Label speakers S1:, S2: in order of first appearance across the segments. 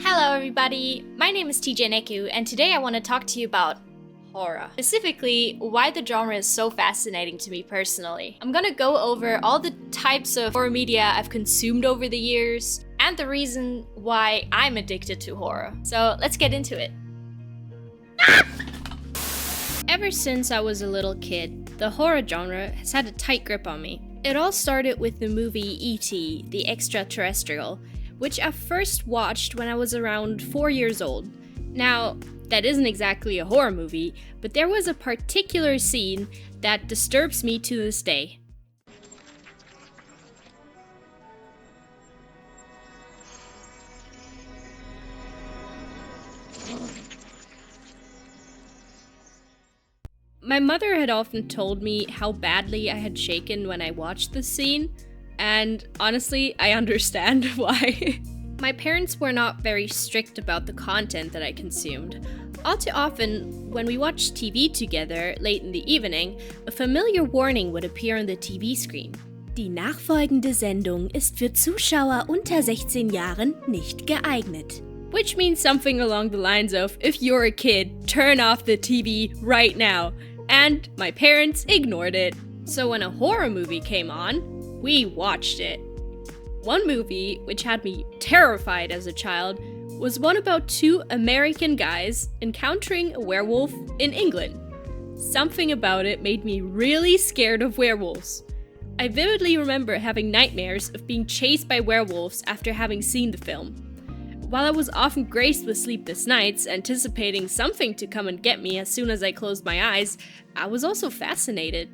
S1: Hello everybody, my name is TJ Neku, and today I want to talk to you about horror. Specifically, why the genre is so fascinating to me personally. I'm gonna go over all the types of horror media I've consumed over the years, and the reason why I'm addicted to horror. So let's get into it. Ever since I was a little kid, the horror genre has had a tight grip on me. It all started with the movie E.T., the Extraterrestrial, which I first watched when I was around 4 years old. Now, that isn't exactly a horror movie, but there was a particular scene that disturbs me to this day. My mother had often told me how badly I had shaken when I watched this scene, and honestly, I understand why. My parents were not very strict about the content that I consumed. All too often, when we watched TV together late in the evening, a familiar warning would appear on the TV screen. Die nachfolgende Sendung ist für Zuschauer unter 16 Jahren nicht geeignet. Which means something along the lines of, if you're a kid, turn off the TV right now. And my parents ignored it. So when a horror movie came on, we watched it. One movie, which had me terrified as a child, was one about two American guys encountering a werewolf in England. Something about it made me really scared of werewolves. I vividly remember having nightmares of being chased by werewolves after having seen the film. While I was often graced with sleepless nights, anticipating something to come and get me as soon as I closed my eyes, I was also fascinated.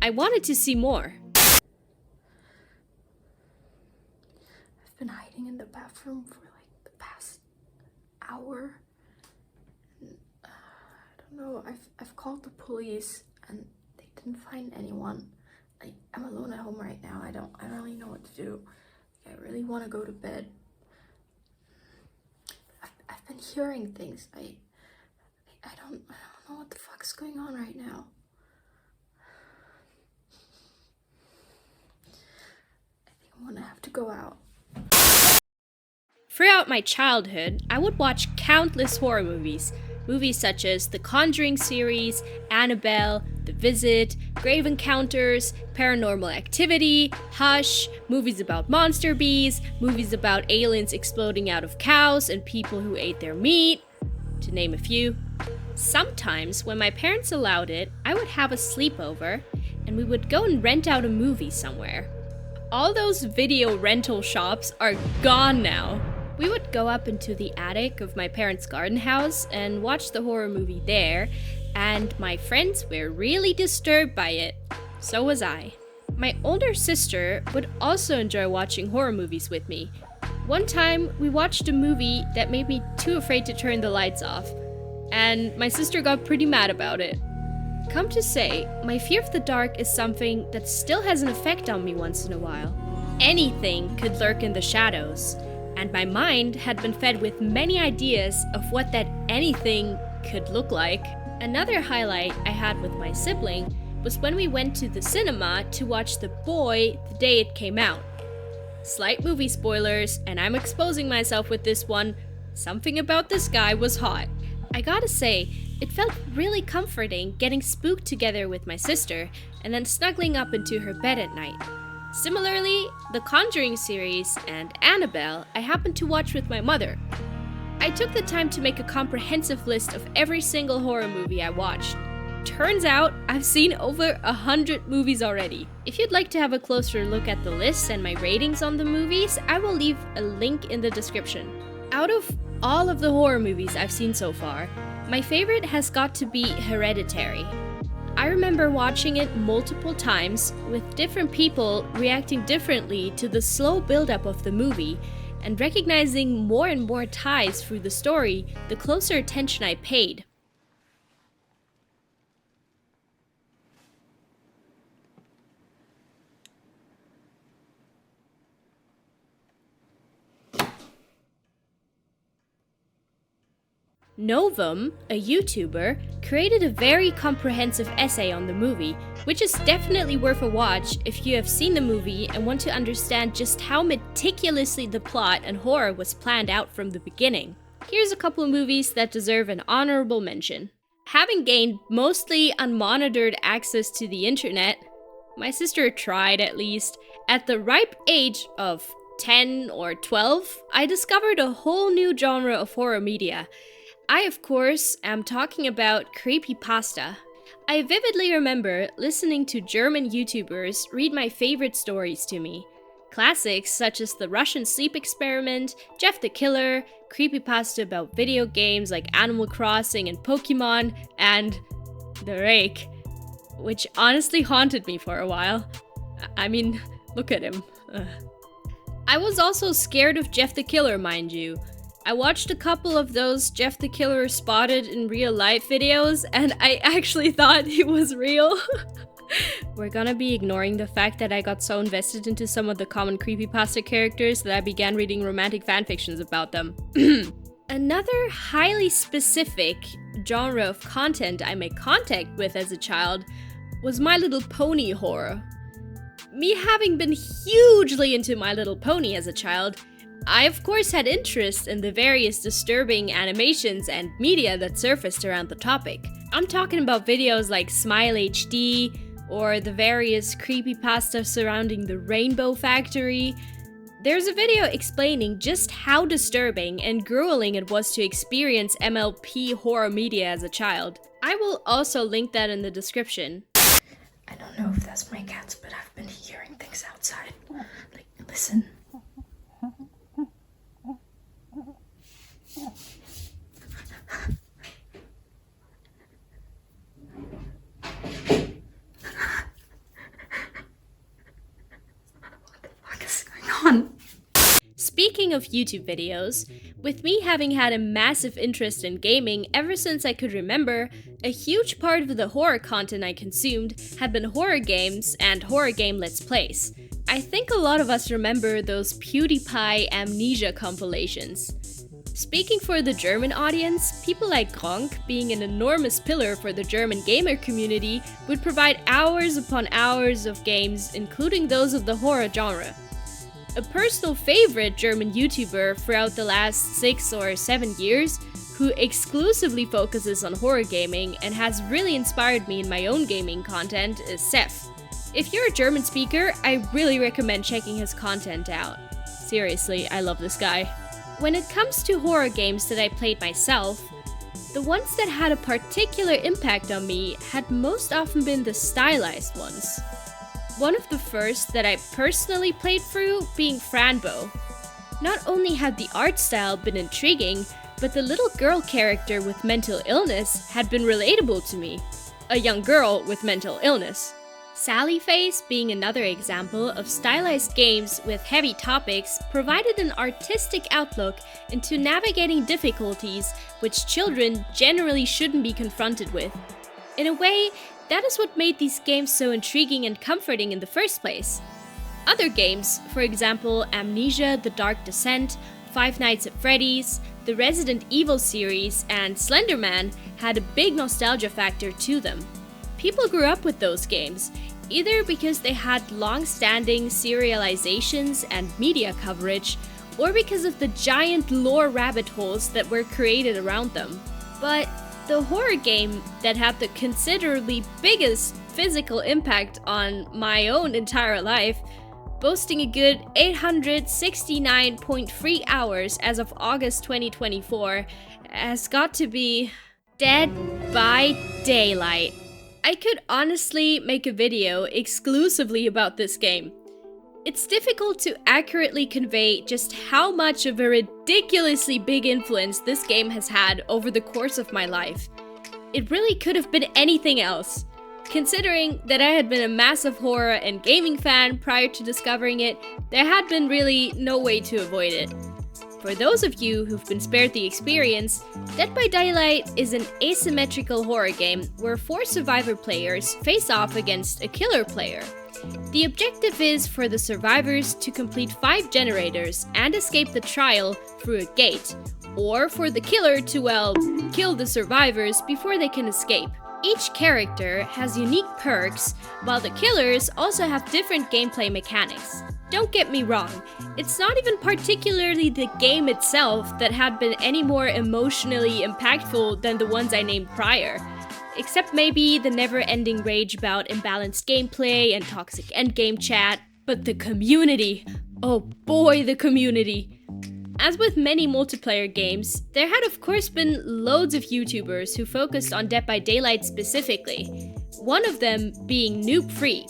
S1: I wanted to see more. I've been hiding in the bathroom for like the past hour. I don't know, I've called the police and they didn't find anyone. I'm alone at home right now. I don't really know what to do. I really want to go to bed. I've been hearing things. I don't know what the fuck's going on right now. I think I'm gonna have to go out. Throughout my childhood, I would watch countless horror movies. Movies such as the Conjuring series, Annabelle, The Visit, Grave Encounters, Paranormal Activity, Hush, movies about monster bees, movies about aliens exploding out of cows and people who ate their meat, to name a few. Sometimes, when my parents allowed it, I would have a sleepover and we would go and rent out a movie somewhere. All those video rental shops are gone now. We would go up into the attic of my parents' garden house and watch the horror movie there, and my friends were really disturbed by it. So was I. My older sister would also enjoy watching horror movies with me. One time, we watched a movie that made me too afraid to turn the lights off, and my sister got pretty mad about it. Come to say, my fear of the dark is something that still has an effect on me once in a while. Anything could lurk in the shadows, and my mind had been fed with many ideas of what that anything could look like. Another highlight I had with my sibling was when we went to the cinema to watch The Boy the day it came out. Slight movie spoilers, and I'm exposing myself with this one. Something about this guy was hot. I gotta say, it felt really comforting getting spooked together with my sister and then snuggling up into her bed at night. Similarly, the Conjuring series and Annabelle I happened to watch with my mother. I took the time to make a comprehensive list of every single horror movie I watched. Turns out, I've seen over 100 movies already. If you'd like to have a closer look at the list and my ratings on the movies, I will leave a link in the description. Out of all of the horror movies I've seen so far, my favorite has got to be Hereditary. I remember watching it multiple times, with different people reacting differently to the slow buildup of the movie, and recognizing more and more ties through the story the closer attention I paid. Novum, a YouTuber, created a very comprehensive essay on the movie, which is definitely worth a watch if you have seen the movie and want to understand just how meticulously the plot and horror was planned out from the beginning. Here's a couple of movies that deserve an honorable mention. Having gained mostly unmonitored access to the internet, my sister tried at least, at the ripe age of 10 or 12, I discovered a whole new genre of horror media. I, of course, am talking about creepypasta. I vividly remember listening to German YouTubers read my favorite stories to me. Classics such as the Russian sleep experiment, Jeff the Killer, creepypasta about video games like Animal Crossing and Pokemon, and The Rake, which honestly haunted me for a while. I mean, look at him. I was also scared of Jeff the Killer, mind you. I watched a couple of those Jeff the Killer spotted in real life videos, and I actually thought he was real. We're gonna be ignoring the fact that I got so invested into some of the common creepypasta characters that I began reading romantic fanfictions about them. Another highly specific genre of content I made contact with as a child was My Little Pony horror. Me having been hugely into My Little Pony as a child, I of course had interest in the various disturbing animations and media that surfaced around the topic. I'm talking about videos like Smile HD, or the various creepypasta surrounding the Rainbow Factory. There's a video explaining just how disturbing and grueling it was to experience MLP horror media as a child. I will also link that in the description.
S2: I don't know if that's my cats, but I've been hearing things outside. Like, listen.
S1: Speaking of YouTube videos, with me having had a massive interest in gaming ever since I could remember, a huge part of the horror content I consumed had been horror games and horror game Let's Plays. I think a lot of us remember those PewDiePie Amnesia compilations. Speaking for the German audience, people like Gronk, being an enormous pillar for the German gamer community, would provide hours upon hours of games, including those of the horror genre. A personal favorite German YouTuber throughout the last 6 or 7 years, who exclusively focuses on horror gaming and has really inspired me in my own gaming content, is Seth. If you're a German speaker, I really recommend checking his content out. Seriously, I love this guy. When it comes to horror games that I played myself, the ones that had a particular impact on me had most often been the stylized ones. One of the first that I personally played through being Franbo. Not only had the art style been intriguing, but the little girl character with mental illness had been relatable to me. A young girl with mental illness. Sally Face, being another example of stylized games with heavy topics, provided an artistic outlook into navigating difficulties which children generally shouldn't be confronted with. In a way, that is what made these games so intriguing and comforting in the first place. Other games, for example Amnesia: The Dark Descent, Five Nights at Freddy's, the Resident Evil series, and Slender Man, had a big nostalgia factor to them. People grew up with those games, either because they had long-standing serializations and media coverage, or because of the giant lore rabbit holes that were created around them. But the horror game that had the considerably biggest physical impact on my own entire life, boasting a good 869.3 hours as of August 2024, has got to be Dead by Daylight. I could honestly make a video exclusively about this game. It's difficult to accurately convey just how much of a ridiculously big influence this game has had over the course of my life. It really could have been anything else. Considering that I had been a massive horror and gaming fan prior to discovering it, there had been really no way to avoid it. For those of you who've been spared the experience, Dead by Daylight is an asymmetrical horror game where 4 survivor players face off against a killer player. The objective is for the survivors to complete 5 generators and escape the trial through a gate, or for the killer to, well, kill the survivors before they can escape. Each character has unique perks, while the killers also have different gameplay mechanics. Don't get me wrong, it's not even particularly the game itself that had been any more emotionally impactful than the ones I named prior. Except maybe the never-ending rage about imbalanced gameplay and toxic endgame chat, but the community! Oh boy, the community! As with many multiplayer games, there had of course been loads of YouTubers who focused on Dead by Daylight specifically, one of them being Noob Free.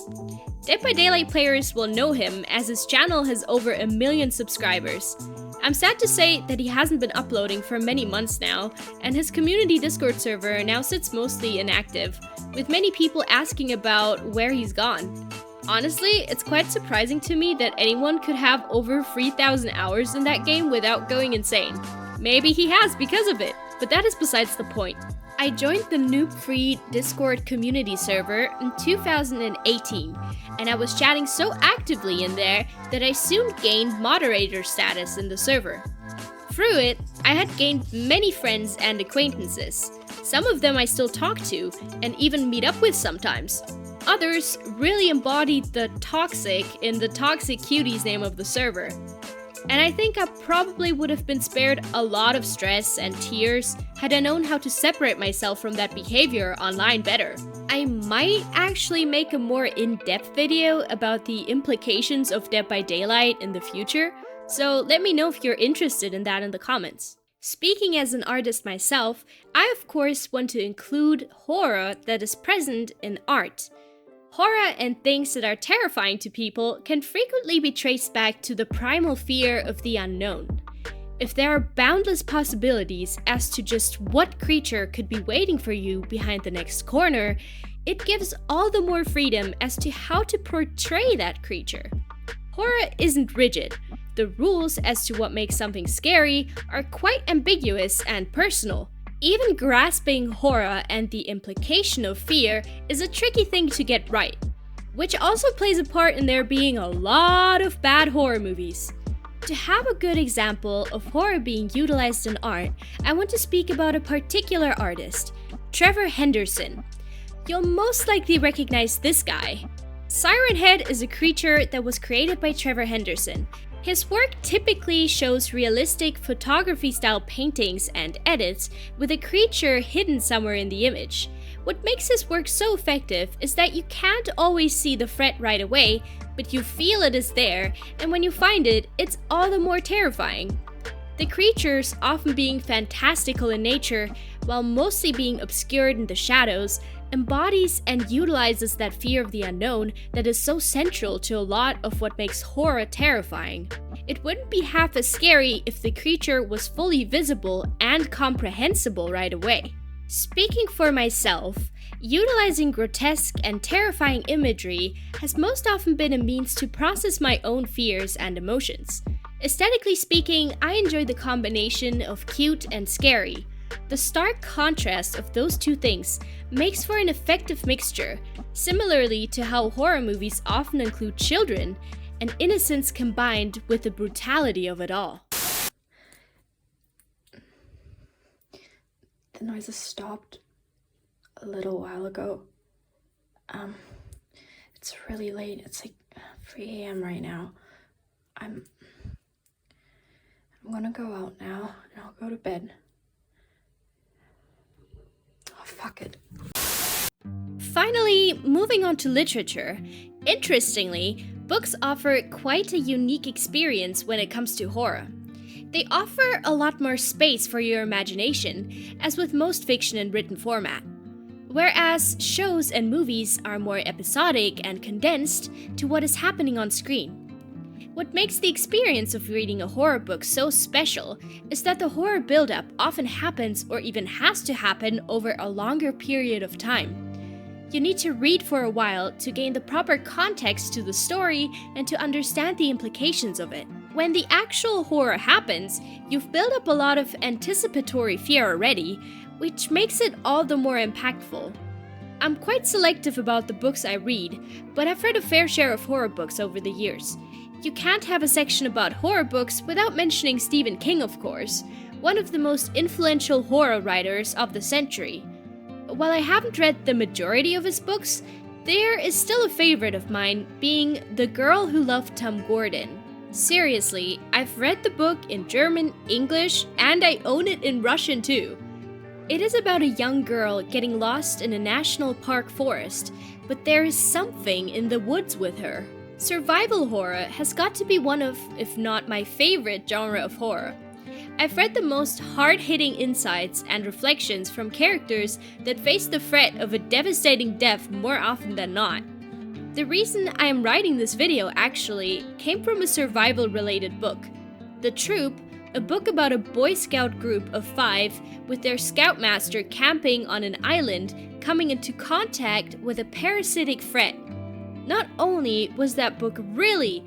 S1: Dead by Daylight players will know him as his channel has over 1 million subscribers. I'm sad to say that he hasn't been uploading for many months now, and his community Discord server now sits mostly inactive, with many people asking about where he's gone. Honestly, it's quite surprising to me that anyone could have over 3,000 hours in that game without going insane. Maybe he has because of it, but that is besides the point. I joined the Noob Free Discord community server in 2018, and I was chatting so actively in there that I soon gained moderator status in the server. Through it, I had gained many friends and acquaintances. Some of them I still talk to, and even meet up with sometimes. Others really embodied the toxic in the Toxic Cuties name of the server. And I think I probably would have been spared a lot of stress and tears had I known how to separate myself from that behavior online better. I might actually make a more in-depth video about the implications of Dead by Daylight in the future, so let me know if you're interested in that in the comments. Speaking as an artist myself, I of course want to include horror that is present in art. Horror and things that are terrifying to people can frequently be traced back to the primal fear of the unknown. If there are boundless possibilities as to just what creature could be waiting for you behind the next corner, it gives all the more freedom as to how to portray that creature. Horror isn't rigid. The rules as to what makes something scary are quite ambiguous and personal. Even grasping horror and the implication of fear is a tricky thing to get right, which also plays a part in there being a lot of bad horror movies. To have a good example of horror being utilized in art, I want to speak about a particular artist, Trevor Henderson. You'll most likely recognize this guy. Siren Head is a creature that was created by Trevor Henderson. His work typically shows realistic photography-style paintings and edits with a creature hidden somewhere in the image. What makes his work so effective is that you can't always see the threat right away, but you feel it is there, and when you find it, it's all the more terrifying. The creatures, often being fantastical in nature, while mostly being obscured in the shadows, embodies and utilizes that fear of the unknown that is so central to a lot of what makes horror terrifying. It wouldn't be half as scary if the creature was fully visible and comprehensible right away. Speaking for myself, utilizing grotesque and terrifying imagery has most often been a means to process my own fears and emotions. Aesthetically speaking, I enjoy the combination of cute and scary. The stark contrast of those two things makes for an effective mixture, similarly to how horror movies often include children and innocence combined with the brutality of it all.
S2: The noises stopped a little while ago. It's really late. It's like 3 a.m. right now. I'm gonna go out now and I'll go to bed. Oh, fuck it.
S1: Finally, moving on to literature. Interestingly, books offer quite a unique experience when it comes to horror. They offer a lot more space for your imagination, as with most fiction in written format. Whereas shows and movies are more episodic and condensed to what is happening on screen. What makes the experience of reading a horror book so special is that the horror buildup often happens or even has to happen over a longer period of time. You need to read for a while to gain the proper context to the story and to understand the implications of it. When the actual horror happens, you've built up a lot of anticipatory fear already, which makes it all the more impactful. I'm quite selective about the books I read, but I've read a fair share of horror books over the years. You can't have a section about horror books without mentioning Stephen King, of course, one of the most influential horror writers of the century. While I haven't read the majority of his books, there is still a favorite of mine, being The Girl Who Loved Tom Gordon. Seriously, I've read the book in German, English, and I own it in Russian too. It is about a young girl getting lost in a national park forest, but there is something in the woods with her. Survival horror has got to be one of, if not my favorite genre of horror. I've read the most hard-hitting insights and reflections from characters that face the threat of a devastating death more often than not. The reason I am writing this video actually came from a survival-related book. The Troop, a book about a Boy Scout group of 5 with their scoutmaster camping on an island coming into contact with a parasitic threat. Not only was that book really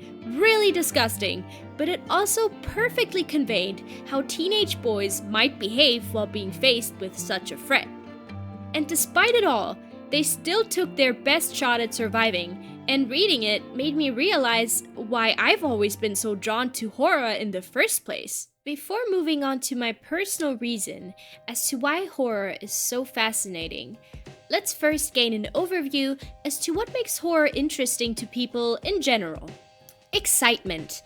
S1: disgusting, but it also perfectly conveyed how teenage boys might behave while being faced with such a threat. And despite it all, they still took their best shot at surviving, and reading it made me realize why I've always been so drawn to horror in the first place. Before moving on to my personal reason as to why horror is so fascinating, let's first gain an overview as to what makes horror interesting to people in general. Excitement.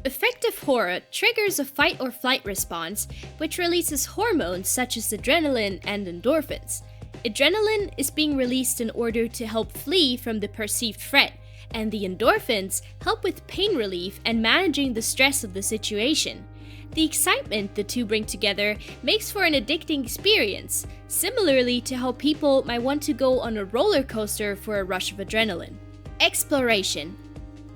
S1: Effective horror triggers a fight or flight response, which releases hormones such as adrenaline and endorphins. Adrenaline is being released in order to help flee from the perceived threat, and the endorphins help with pain relief and managing the stress of the situation. The excitement the two bring together makes for an addicting experience, similarly to how people might want to go on a roller coaster for a rush of adrenaline. Exploration.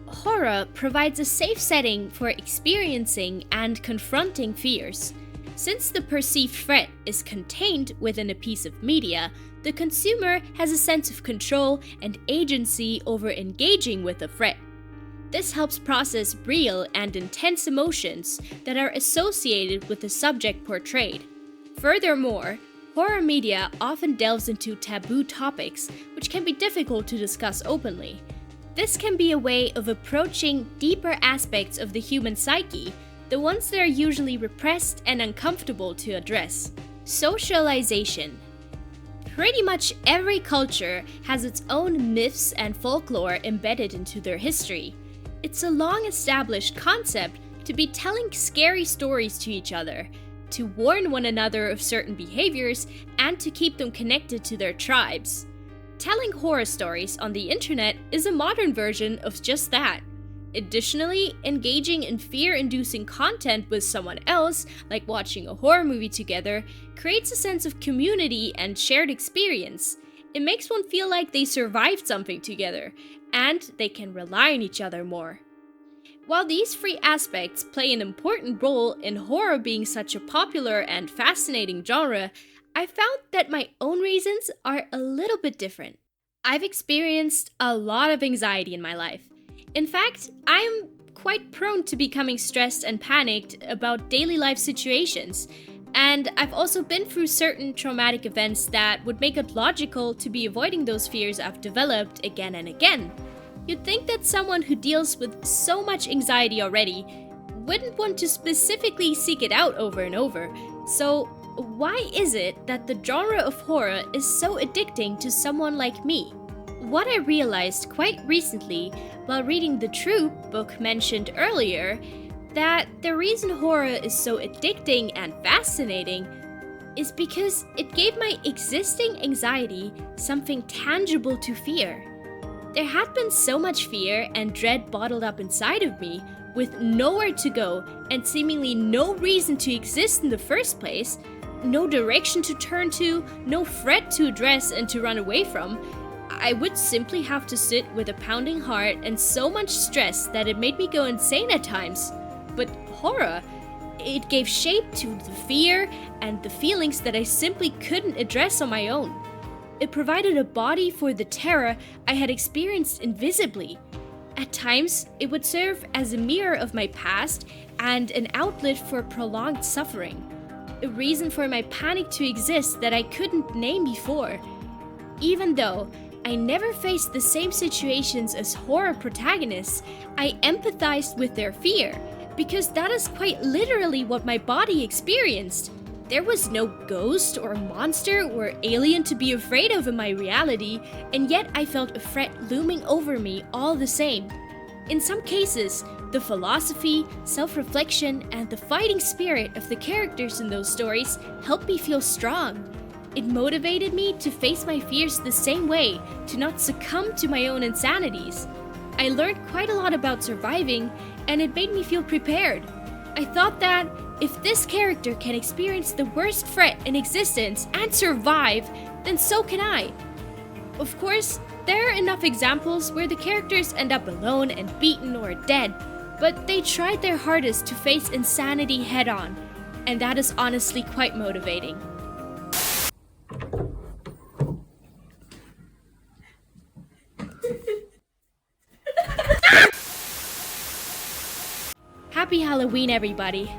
S1: Horror provides a safe setting for experiencing and confronting fears. Since the perceived threat is contained within a piece of media, the consumer has a sense of control and agency over engaging with the threat. This helps process real and intense emotions that are associated with the subject portrayed. Furthermore, horror media often delves into taboo topics, which can be difficult to discuss openly. This can be a way of approaching deeper aspects of the human psyche, the ones that are usually repressed and uncomfortable to address. Socialization. Pretty much every culture has its own myths and folklore embedded into their history. It's a long-established concept to be telling scary stories to each other, to warn one another of certain behaviors, and to keep them connected to their tribes. Telling horror stories on the internet is a modern version of just that. Additionally, engaging in fear-inducing content with someone else, like watching a horror movie together, creates a sense of community and shared experience. It makes one feel like they survived something together, and they can rely on each other more. While these three aspects play an important role in horror being such a popular and fascinating genre, I found that my own reasons are a little bit different. I've experienced a lot of anxiety in my life. In fact, I'm quite prone to becoming stressed and panicked about daily life situations, and I've also been through certain traumatic events that would make it logical to be avoiding those fears I've developed again and again. You'd think that someone who deals with so much anxiety already wouldn't want to specifically seek it out over and over, so why is it that the genre of horror is so addicting to someone like me? What I realized quite recently while reading the Troop book mentioned earlier, that the reason horror is so addicting and fascinating is because it gave my existing anxiety something tangible to fear. There had been so much fear and dread bottled up inside of me, with nowhere to go and seemingly no reason to exist in the first place, no direction to turn to, no threat to address and to run away from. I would simply have to sit with a pounding heart and so much stress that it made me go insane at times. But horror, it gave shape to the fear and the feelings that I simply couldn't address on my own. It provided a body for the terror I had experienced invisibly. At times, it would serve as a mirror of my past and an outlet for prolonged suffering. A reason for my panic to exist that I couldn't name before. Even though I never faced the same situations as horror protagonists, I empathized with their fear, because that is quite literally what my body experienced. There was no ghost or monster or alien to be afraid of in my reality, and yet I felt a threat looming over me all the same. In some cases, the philosophy, self-reflection, and the fighting spirit of the characters in those stories helped me feel strong. It motivated me to face my fears the same way, to not succumb to my own insanities. I learned quite a lot about surviving, and it made me feel prepared. I thought that if this character can experience the worst threat in existence and survive, then so can I. Of course, there are enough examples where the characters end up alone and beaten or dead, but they tried their hardest to face insanity head-on, and that is honestly quite motivating. Happy Halloween, everybody!